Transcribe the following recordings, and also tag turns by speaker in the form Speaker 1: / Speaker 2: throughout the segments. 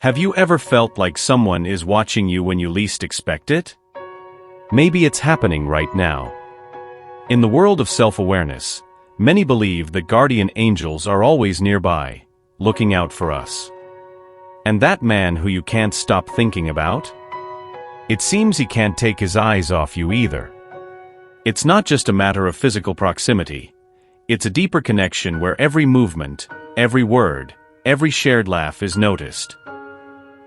Speaker 1: Have you ever felt like someone is watching you when you least expect it? Maybe it's happening right now. In the world of self-awareness, many believe that guardian angels are always nearby, looking out for us. And that man who you can't stop thinking about? It seems he can't take his eyes off you either. It's not just a matter of physical proximity. It's a deeper connection where every movement, every word, every shared laugh is noticed.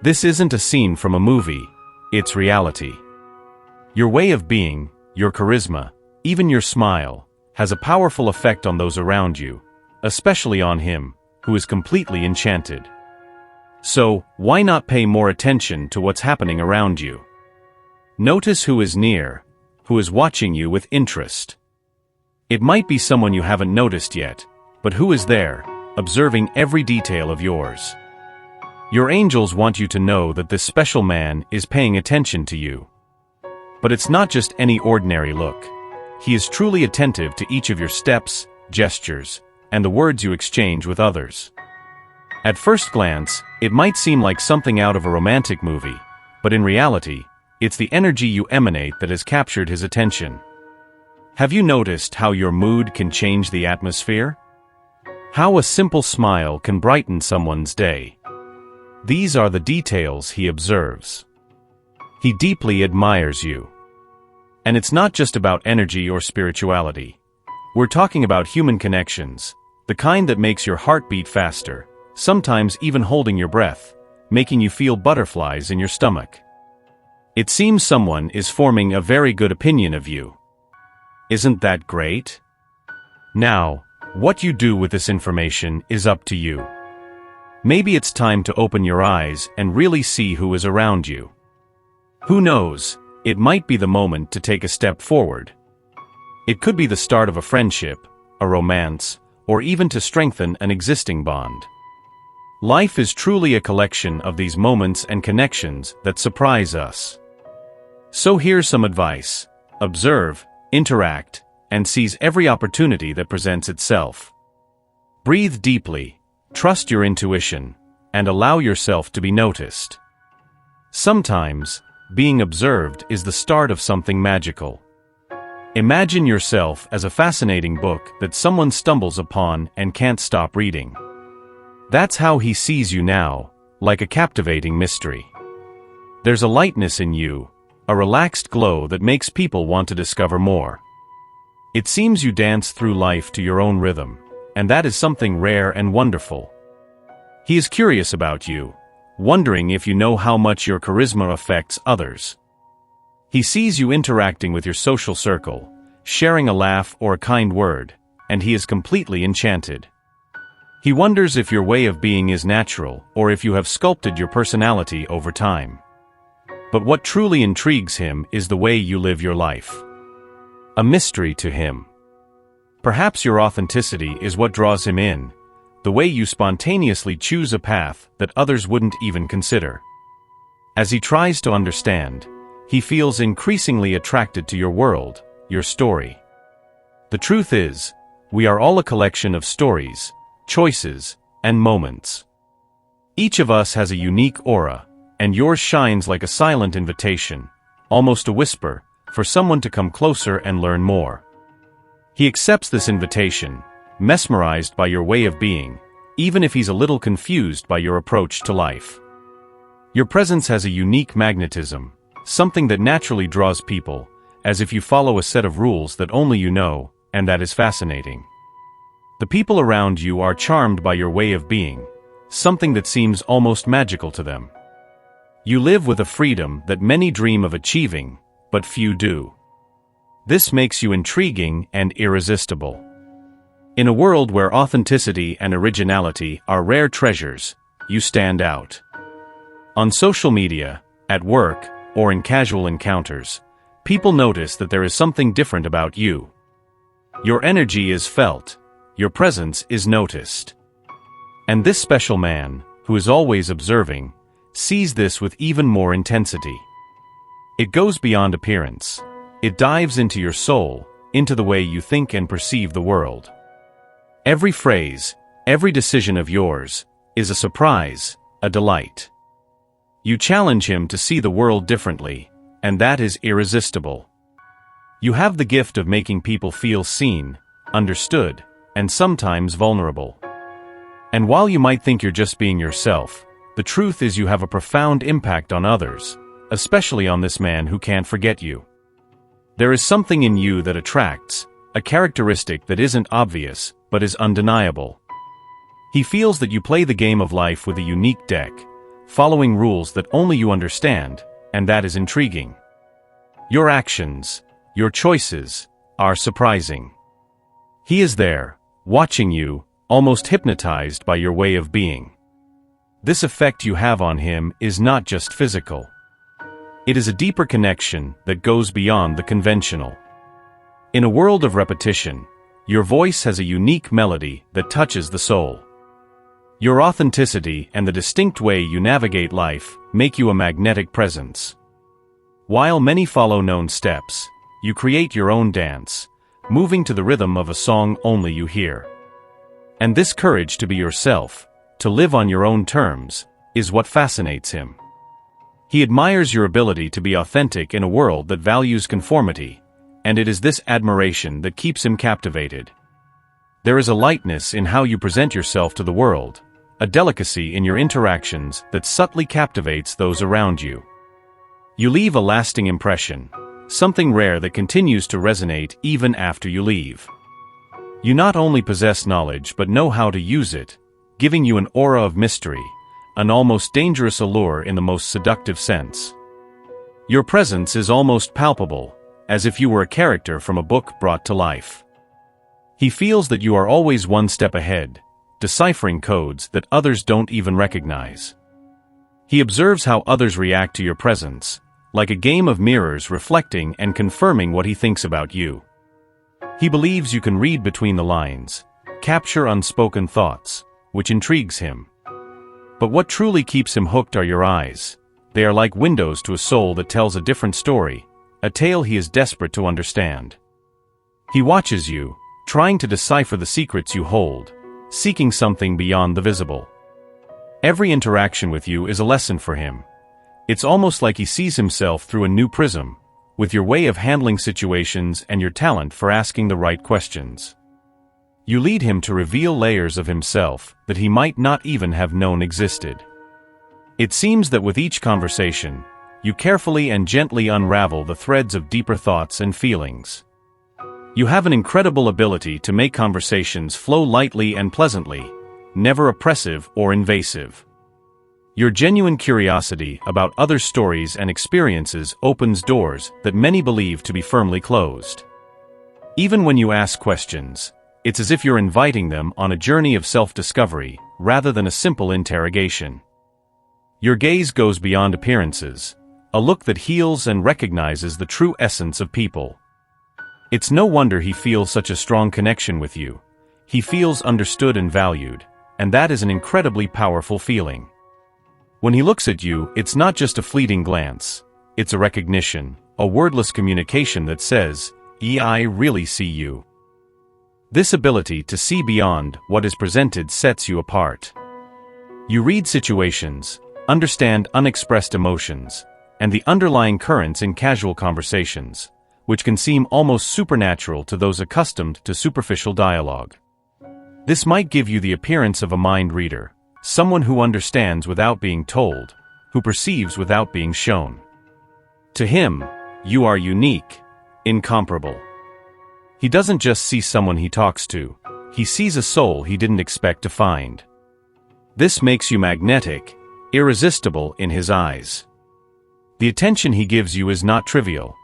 Speaker 1: This isn't a scene from a movie, it's reality. Your way of being, your charisma, even your smile, has a powerful effect on those around you, especially on him, who is completely enchanted. So, why not pay more attention to what's happening around you? Notice who is near, who is watching you with interest. It might be someone you haven't noticed yet, but who is there, observing every detail of yours. Your angels want you to know that this special man is paying attention to you. But it's not just any ordinary look. He is truly attentive to each of your steps, gestures, and the words you exchange with others. At first glance, it might seem like something out of a romantic movie, but in reality, it's the energy you emanate that has captured his attention. Have you noticed how your mood can change the atmosphere? How a simple smile can brighten someone's day? These are the details he observes. He deeply admires you. And it's not just about energy or spirituality. We're talking about human connections, the kind that makes your heart beat faster, sometimes even holding your breath, making you feel butterflies in your stomach. It seems someone is forming a very good opinion of you. Isn't that great? Now, what you do with this information is up to you. Maybe it's time to open your eyes and really see who is around you. Who knows, it might be the moment to take a step forward. It could be the start of a friendship, a romance, or even to strengthen an existing bond. Life is truly a collection of these moments and connections that surprise us. So here's some advice. Observe, interact, and seize every opportunity that presents itself. Breathe deeply, trust your intuition, and allow yourself to be noticed. Sometimes, being observed is the start of something magical. Imagine yourself as a fascinating book that someone stumbles upon and can't stop reading. That's how he sees you now, like a captivating mystery. There's a lightness in you, a relaxed glow that makes people want to discover more. It seems you dance through life to your own rhythm, and that is something rare and wonderful. He is curious about you, wondering if you know how much your charisma affects others. He sees you interacting with your social circle, sharing a laugh or a kind word, and he is completely enchanted. He wonders if your way of being is natural or if you have sculpted your personality over time. But what truly intrigues him is the way you live your life. A mystery to him. Perhaps your authenticity is what draws him in, the way you spontaneously choose a path that others wouldn't even consider. As he tries to understand, he feels increasingly attracted to your world, your story. The truth is, we are all a collection of stories, choices, and moments. Each of us has a unique aura, and yours shines like a silent invitation, almost a whisper, for someone to come closer and learn more. He accepts this invitation, mesmerized by your way of being, even if he's a little confused by your approach to life. Your presence has a unique magnetism, something that naturally draws people, as if you follow a set of rules that only you know, and that is fascinating. The people around you are charmed by your way of being, something that seems almost magical to them. You live with a freedom that many dream of achieving, but few do. This makes you intriguing and irresistible. In a world where authenticity and originality are rare treasures, you stand out. On social media, at work, or in casual encounters, people notice that there is something different about you. Your energy is felt, your presence is noticed. And this special man, who is always observing, sees this with even more intensity. It goes beyond appearance. It dives into your soul, into the way you think and perceive the world. Every phrase, every decision of yours, is a surprise, a delight. You challenge him to see the world differently, and that is irresistible. You have the gift of making people feel seen, understood, and sometimes vulnerable. And while you might think you're just being yourself, the truth is you have a profound impact on others, especially on this man who can't forget you. There is something in you that attracts, a characteristic that isn't obvious, but is undeniable. He feels that you play the game of life with a unique deck, following rules that only you understand, and that is intriguing. Your actions, your choices, are surprising. He is there, watching you, almost hypnotized by your way of being. This effect you have on him is not just physical. It is a deeper connection that goes beyond the conventional. In a world of repetition, your voice has a unique melody that touches the soul. Your authenticity and the distinct way you navigate life make you a magnetic presence. While many follow known steps, you create your own dance, moving to the rhythm of a song only you hear. And this courage to be yourself, to live on your own terms, is what fascinates him. He admires your ability to be authentic in a world that values conformity, and it is this admiration that keeps him captivated. There is a lightness in how you present yourself to the world, a delicacy in your interactions that subtly captivates those around you. You leave a lasting impression, something rare that continues to resonate even after you leave. You not only possess knowledge but know how to use it, giving you an aura of mystery, an almost dangerous allure in the most seductive sense. Your presence is almost palpable, as if you were a character from a book brought to life. He feels that you are always one step ahead, deciphering codes that others don't even recognize. He observes how others react to your presence, like a game of mirrors reflecting and confirming what he thinks about you. He believes you can read between the lines, capture unspoken thoughts, which intrigues him. But what truly keeps him hooked are your eyes. They are like windows to a soul that tells a different story, a tale he is desperate to understand. He watches you, trying to decipher the secrets you hold, seeking something beyond the visible. Every interaction with you is a lesson for him. It's almost like he sees himself through a new prism, with your way of handling situations and your talent for asking the right questions. You lead him to reveal layers of himself that he might not even have known existed. It seems that with each conversation, you carefully and gently unravel the threads of deeper thoughts and feelings. You have an incredible ability to make conversations flow lightly and pleasantly, never oppressive or invasive. Your genuine curiosity about other stories and experiences opens doors that many believe to be firmly closed. Even when you ask questions, it's as if you're inviting them on a journey of self-discovery, rather than a simple interrogation. Your gaze goes beyond appearances, a look that heals and recognizes the true essence of people. It's no wonder he feels such a strong connection with you. He feels understood and valued, and that is an incredibly powerful feeling. When he looks at you, it's not just a fleeting glance. It's a recognition, a wordless communication that says, "I really see you." This ability to see beyond what is presented sets you apart. You read situations, understand unexpressed emotions, and the underlying currents in casual conversations, which can seem almost supernatural to those accustomed to superficial dialogue. This might give you the appearance of a mind reader, someone who understands without being told, who perceives without being shown. To him, you are unique, incomparable. He doesn't just see someone he talks to, he sees a soul he didn't expect to find. This makes you magnetic, irresistible in his eyes. The attention he gives you is not trivial.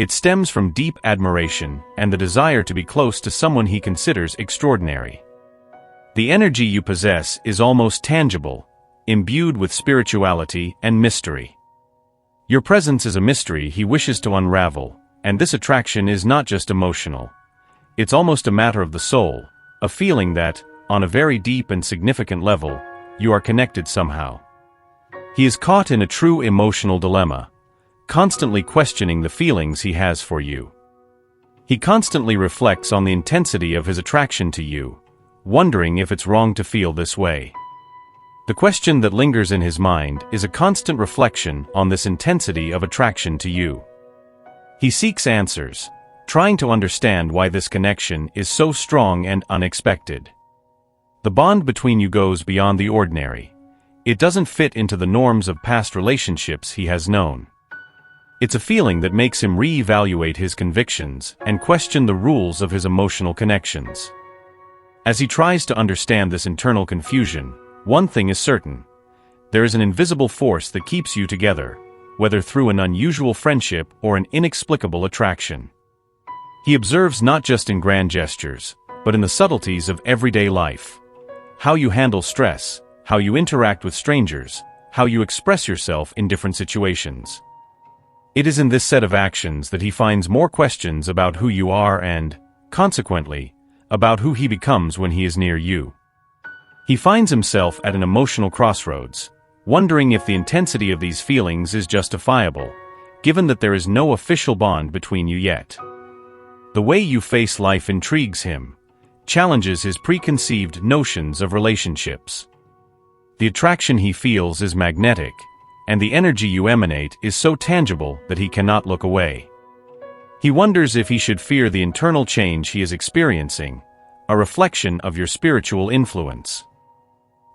Speaker 1: It stems from deep admiration and the desire to be close to someone he considers extraordinary. The energy you possess is almost tangible, imbued with spirituality and mystery. Your presence is a mystery he wishes to unravel, and this attraction is not just emotional. It's almost a matter of the soul, a feeling that, on a very deep and significant level, you are connected somehow. He is caught in a true emotional dilemma, constantly questioning the feelings he has for you. He constantly reflects on the intensity of his attraction to you, wondering if it's wrong to feel this way. The question that lingers in his mind is a constant reflection on this intensity of attraction to you. He seeks answers, trying to understand why this connection is so strong and unexpected. The bond between you goes beyond the ordinary. It doesn't fit into the norms of past relationships he has known. It's a feeling that makes him reevaluate his convictions and question the rules of his emotional connections. As he tries to understand this internal confusion, one thing is certain. There is an invisible force that keeps you together, whether through an unusual friendship or an inexplicable attraction. He observes not just in grand gestures, but in the subtleties of everyday life. How you handle stress, how you interact with strangers, how you express yourself in different situations. It is in this set of actions that he finds more questions about who you are and, consequently, about who he becomes when he is near you. He finds himself at an emotional crossroads, wondering if the intensity of these feelings is justifiable, given that there is no official bond between you yet. The way you face life intrigues him, challenges his preconceived notions of relationships. The attraction he feels is magnetic, and the energy you emanate is so tangible that he cannot look away. He wonders if he should fear the internal change he is experiencing, a reflection of your spiritual influence.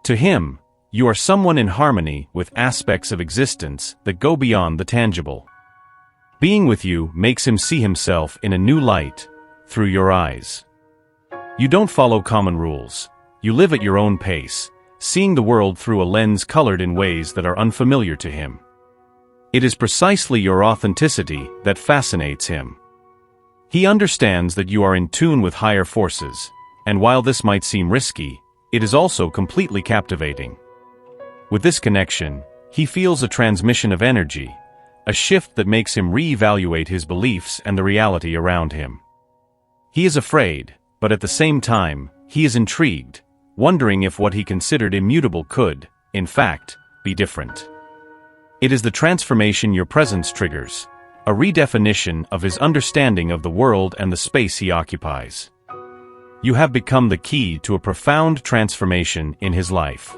Speaker 1: To him, you are someone in harmony with aspects of existence that go beyond the tangible. Being with you makes him see himself in a new light, through your eyes. You don't follow common rules. You live at your own pace, seeing the world through a lens colored in ways that are unfamiliar to him. It is precisely your authenticity that fascinates him. He understands that you are in tune with higher forces, and while this might seem risky, it is also completely captivating. With this connection, he feels a transmission of energy, a shift that makes him reevaluate his beliefs and the reality around him. He is afraid, but at the same time, he is intrigued, wondering if what he considered immutable could, in fact, be different. It is the transformation your presence triggers, a redefinition of his understanding of the world and the space he occupies. You have become the key to a profound transformation in his life.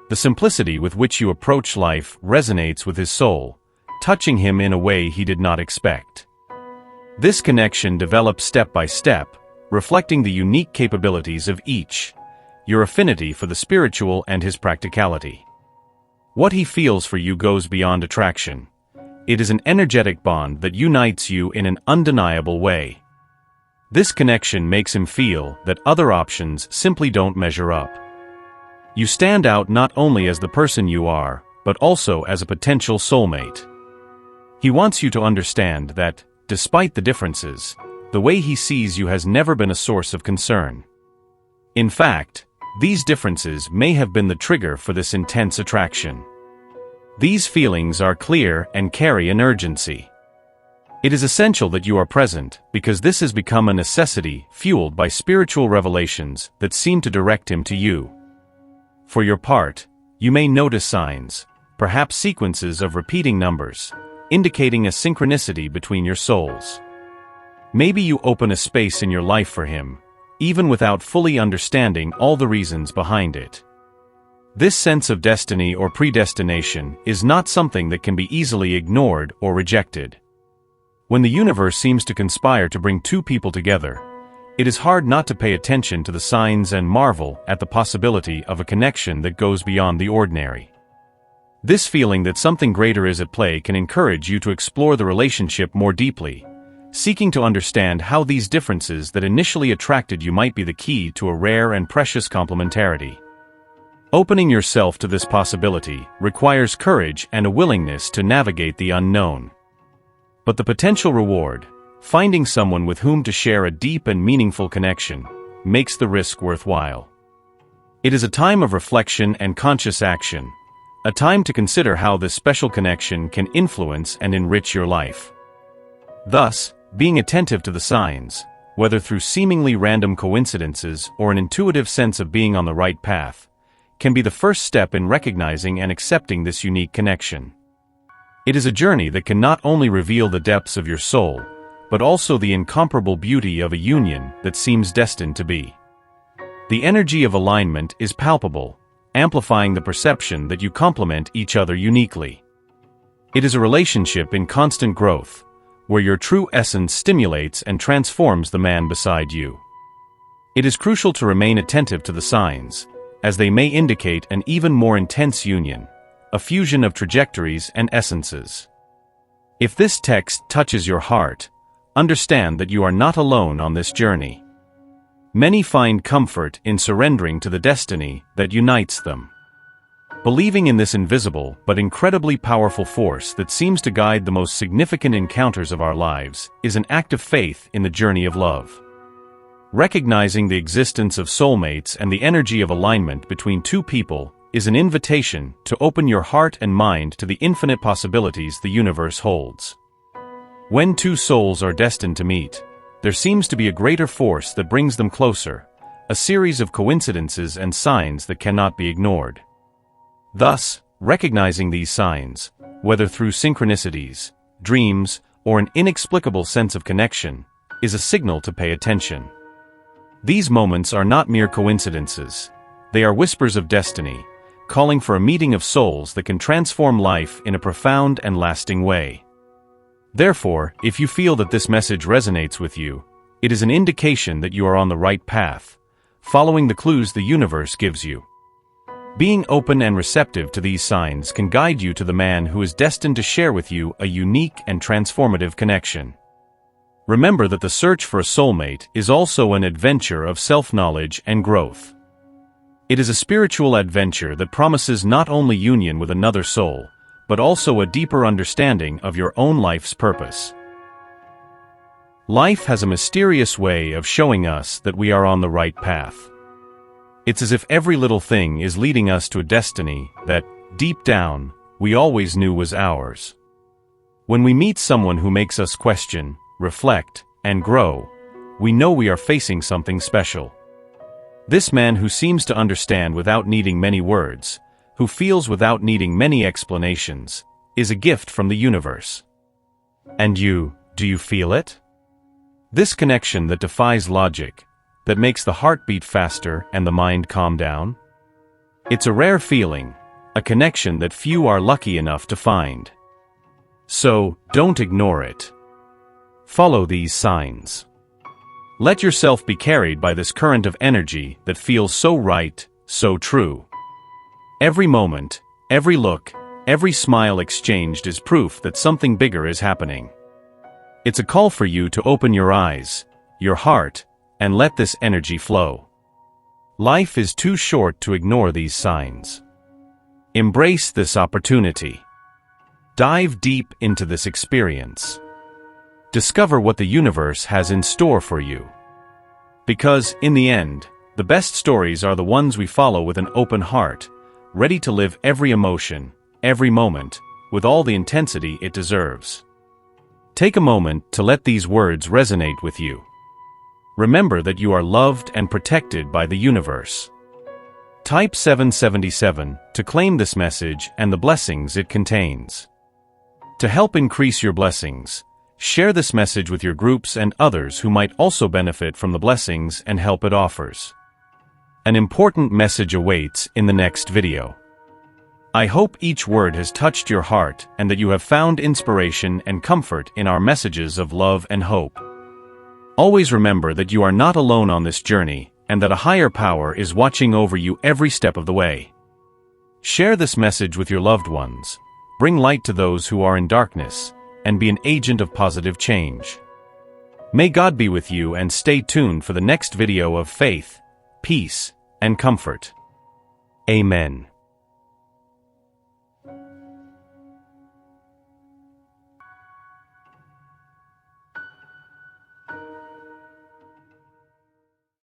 Speaker 1: The simplicity with which you approach life resonates with his soul, touching him in a way he did not expect. This connection develops step by step, reflecting the unique capabilities of each, your affinity for the spiritual and his practicality. What he feels for you goes beyond attraction. It is an energetic bond that unites you in an undeniable way. This connection makes him feel that other options simply don't measure up. You stand out not only as the person you are, but also as a potential soulmate. He wants you to understand that, despite the differences, the way he sees you has never been a source of concern. In fact, these differences may have been the trigger for this intense attraction. These feelings are clear and carry an urgency. It is essential that you are present because this has become a necessity fueled by spiritual revelations that seem to direct him to you. For your part, you may notice signs, perhaps sequences of repeating numbers, indicating a synchronicity between your souls. Maybe you open a space in your life for him, even without fully understanding all the reasons behind it. This sense of destiny or predestination is not something that can be easily ignored or rejected. When the universe seems to conspire to bring two people together, it is hard not to pay attention to the signs and marvel at the possibility of a connection that goes beyond the ordinary. This feeling that something greater is at play can encourage you to explore the relationship more deeply, seeking to understand how these differences that initially attracted you might be the key to a rare and precious complementarity. Opening yourself to this possibility requires courage and a willingness to navigate the unknown. But the potential reward, finding someone with whom to share a deep and meaningful connection, makes the risk worthwhile. It is a time of reflection and conscious action, a time to consider how this special connection can influence and enrich your life. Thus, being attentive to the signs, whether through seemingly random coincidences or an intuitive sense of being on the right path, can be the first step in recognizing and accepting this unique connection. It is a journey that can not only reveal the depths of your soul, but also the incomparable beauty of a union that seems destined to be. The energy of alignment is palpable, amplifying the perception that you complement each other uniquely. It is a relationship in constant growth, where your true essence stimulates and transforms the man beside you. It is crucial to remain attentive to the signs, as they may indicate an even more intense union, a fusion of trajectories and essences. If this text touches your heart, understand that you are not alone on this journey. Many find comfort in surrendering to the destiny that unites them. Believing in this invisible but incredibly powerful force that seems to guide the most significant encounters of our lives is an act of faith in the journey of love. Recognizing the existence of soulmates and the energy of alignment between two people is an invitation to open your heart and mind to the infinite possibilities the universe holds. When two souls are destined to meet, there seems to be a greater force that brings them closer, a series of coincidences and signs that cannot be ignored. Thus, recognizing these signs, whether through synchronicities, dreams, or an inexplicable sense of connection, is a signal to pay attention. These moments are not mere coincidences. They are whispers of destiny, calling for a meeting of souls that can transform life in a profound and lasting way. Therefore, if you feel that this message resonates with you, it is an indication that you are on the right path, following the clues the universe gives you. Being open and receptive to these signs can guide you to the man who is destined to share with you a unique and transformative connection. Remember that the search for a soulmate is also an adventure of self-knowledge and growth. It is a spiritual adventure that promises not only union with another soul, but also a deeper understanding of your own life's purpose. Life has a mysterious way of showing us that we are on the right path. It's as if every little thing is leading us to a destiny that, deep down, we always knew was ours. When we meet someone who makes us question, reflect, and grow, we know we are facing something special. This man who seems to understand without needing many words, who feels without needing many explanations, is a gift from the universe. And you, do you feel it? This connection that defies logic, that makes the heart beat faster and the mind calm down? It's a rare feeling, a connection that few are lucky enough to find. So, don't ignore it. Follow these signs. Let yourself be carried by this current of energy that feels so right, so true. Every moment, every look, every smile exchanged is proof that something bigger is happening. It's a call for you to open your eyes, your heart, and let this energy flow. Life is too short to ignore these signs. Embrace this opportunity. Dive deep into this experience. Discover what the universe has in store for you. Because, in the end, the best stories are the ones we follow with an open heart, ready to live every emotion, every moment, with all the intensity it deserves. Take a moment to let these words resonate with you. Remember that you are loved and protected by the universe. Type 777 to claim this message and the blessings it contains. To help increase your blessings, share this message with your groups and others who might also benefit from the blessings and help it offers. An important message awaits in the next video. I hope each word has touched your heart and that you have found inspiration and comfort in our messages of love and hope. Always remember that you are not alone on this journey and that a higher power is watching over you every step of the way. Share this message with your loved ones, bring light to those who are in darkness, and be an agent of positive change. May God be with you and stay tuned for the next video of faith, peace, and comfort. Amen.